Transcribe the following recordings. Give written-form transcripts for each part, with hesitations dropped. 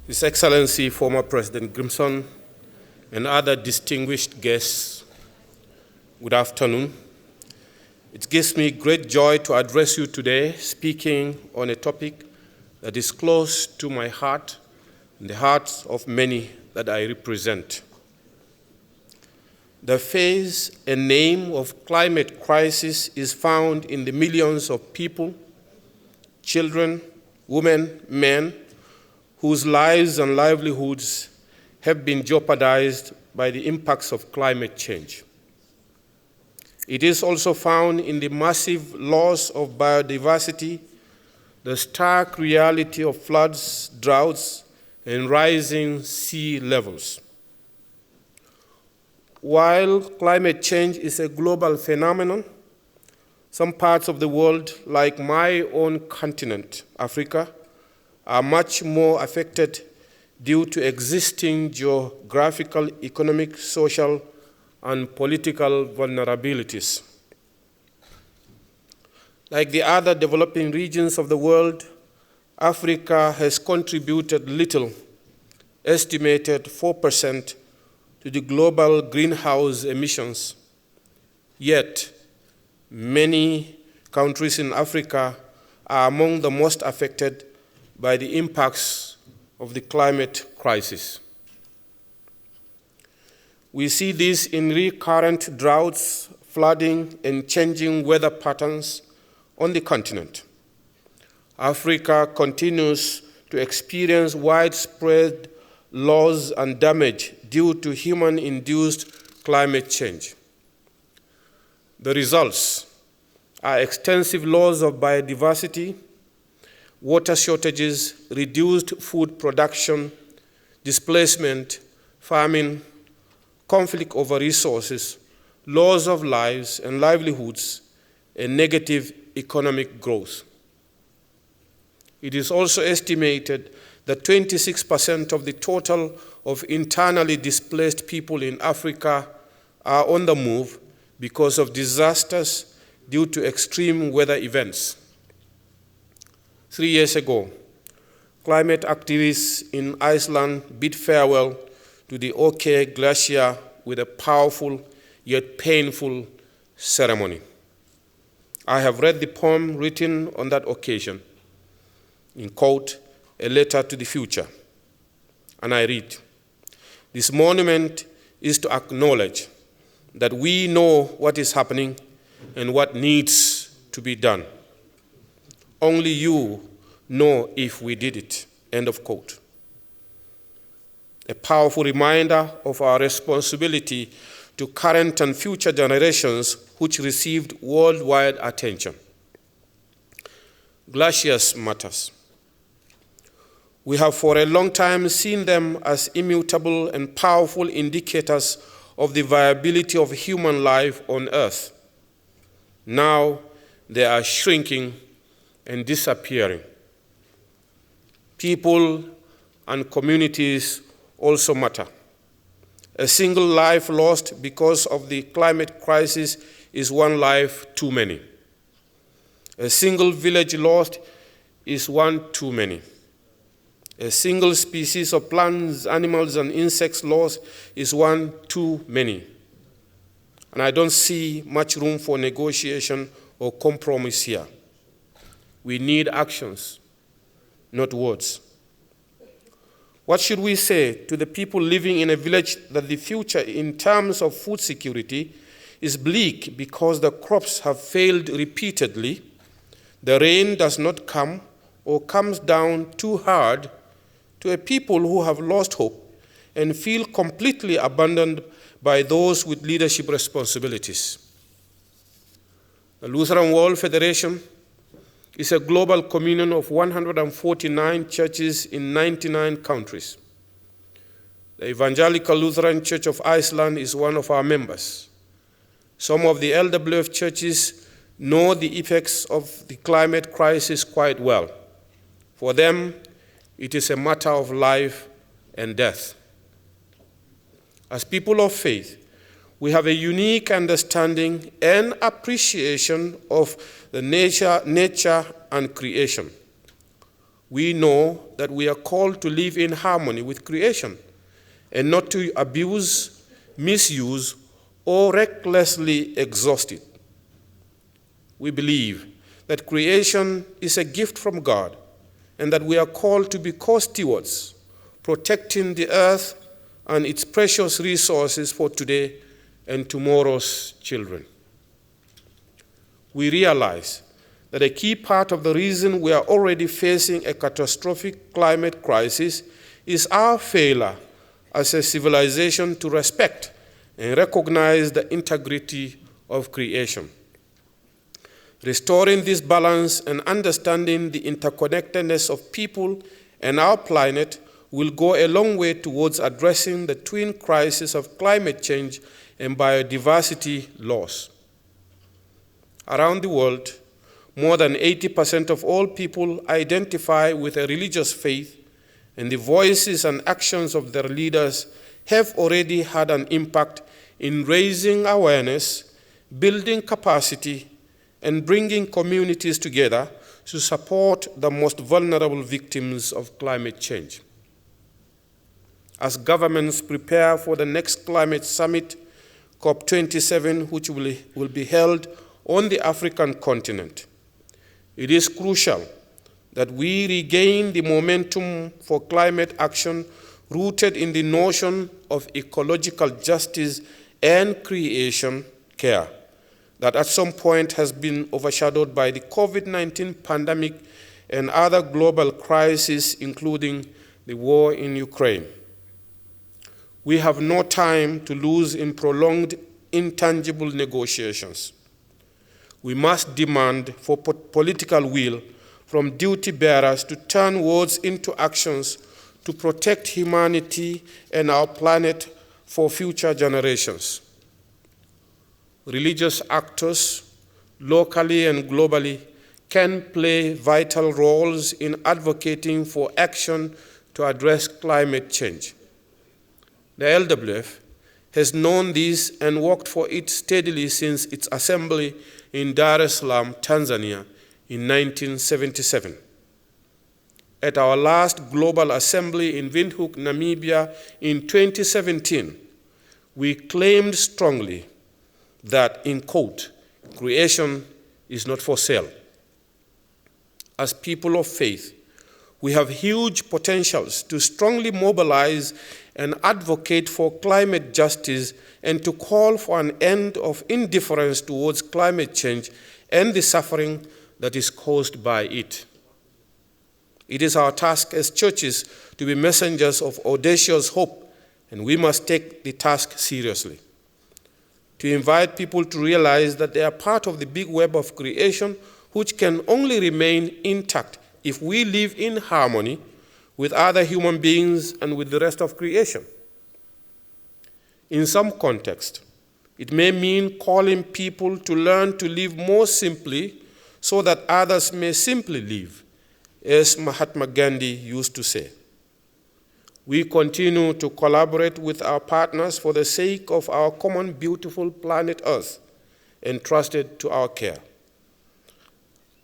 His Excellency, former President Grimson, and other distinguished guests, good afternoon. It gives me great joy to address you today, speaking on a topic that is close to my heart and the hearts of many that I represent. The face and name of climate crisis is found in the millions of people, children, women, men, whose lives and livelihoods have been jeopardized by the impacts of climate change. It is also found in the massive loss of biodiversity, the stark reality of floods, droughts, and rising sea levels. While climate change is a global phenomenon, some parts of the world, like my own continent, Africa, are much more affected due to existing geographical, economic, social, and political vulnerabilities. Like the other developing regions of the world, Africa has contributed little, estimated 4%, to the global greenhouse emissions. Yet, many countries in Africa are among the most affected by the impacts of the climate crisis. We see this in recurrent droughts, flooding, and changing weather patterns on the continent. Africa continues to experience widespread loss and damage due to human-induced climate change. The results are extensive loss of biodiversity, water shortages, reduced food production, displacement, famine, conflict over resources, loss of lives and livelihoods, and negative economic growth. It is also estimated that 26% of the total of internally displaced people in Africa are on the move because of disasters due to extreme weather events. 3 years ago, climate activists in Iceland bid farewell to the OK Glacier with a powerful yet painful ceremony. I have read the poem written on that occasion, in quote, "A Letter to the Future," and I read, "This monument is to acknowledge that we know what is happening and what needs to be done. Only you know if we did it," end of quote. A powerful reminder of our responsibility to current and future generations which received worldwide attention. Glaciers matters. We have for a long time seen them as immutable and powerful indicators of the viability of human life on Earth. Now they are shrinking and disappearing. People and communities also matter. A single life lost because of the climate crisis is one life too many. A single village lost is one too many. A single species of plants, animals, and insects lost is one too many. And I don't see much room for negotiation or compromise here. We need actions, not words. What should we say to the people living in a village that the future in terms of food security is bleak because the crops have failed repeatedly, the rain does not come or comes down too hard, to a people who have lost hope and feel completely abandoned by those with leadership responsibilities? The Lutheran World Federation is a global communion of 149 churches in 99 countries. The Evangelical Lutheran Church of Iceland is one of our members. Some of the LWF churches know the effects of the climate crisis quite well. For them, it is a matter of life and death. As people of faith, we have a unique understanding and appreciation of the nature and creation. we know that we are called to live in harmony with creation and not to abuse, misuse, or recklessly exhaust it. We believe that creation is a gift from God and that we are called to be co-stewards, protecting the earth and its precious resources for today and tomorrow's children. We realize that a key part of the reason we are already facing a catastrophic climate crisis is our failure as a civilization to respect and recognize the integrity of creation. Restoring this balance and understanding the interconnectedness of people and our planet will go a long way towards addressing the twin crises of climate change and biodiversity loss. Around the world, more than 80% of all people identify with a religious faith, and the voices and actions of their leaders have already had an impact in raising awareness, building capacity, and bringing communities together to support the most vulnerable victims of climate change. As governments prepare for the next climate summit, COP27, which will be held on the African continent, it is crucial that we regain the momentum for climate action rooted in the notion of ecological justice and creation care that at some point has been overshadowed by the COVID-19 pandemic and other global crises, including the war in Ukraine. We have no time to lose in prolonged, intangible negotiations. We must demand for political will from duty bearers to turn words into actions to protect humanity and our planet for future generations. Religious actors, locally and globally, can play vital roles in advocating for action to address climate change. The LWF has known this and worked for it steadily since its assembly in Dar es Salaam, Tanzania, in 1977. At our last global assembly in Windhoek, Namibia, in 2017, we claimed strongly that, in quote, creation is not for sale. As people of faith, we have huge potentials to strongly mobilize and advocate for climate justice and to call for an end of indifference towards climate change and the suffering that is caused by it. It is our task as churches to be messengers of audacious hope, and we must take the task seriously. To invite people to realize that they are part of the big web of creation, which can only remain intact if we live in harmony with other human beings and with the rest of creation. In some context, it may mean calling people to learn to live more simply so that others may simply live, as Mahatma Gandhi used to say. We continue to collaborate with our partners for the sake of our common beautiful planet Earth, entrusted to our care.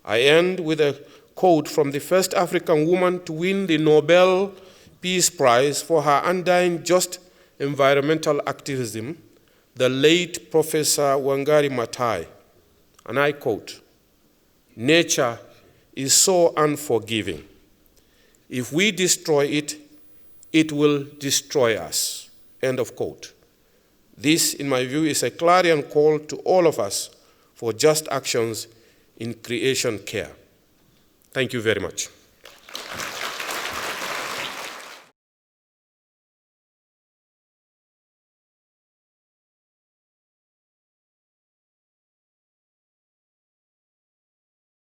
I end with a quote from the first African woman to win the Nobel Peace Prize for her undying just environmental activism, the late Professor Wangari Maathai. And I quote, "Nature is so unforgiving. If we destroy it, it will destroy us." End of quote. This, in my view, is a clarion call to all of us for just actions in creation care. Thank you very much.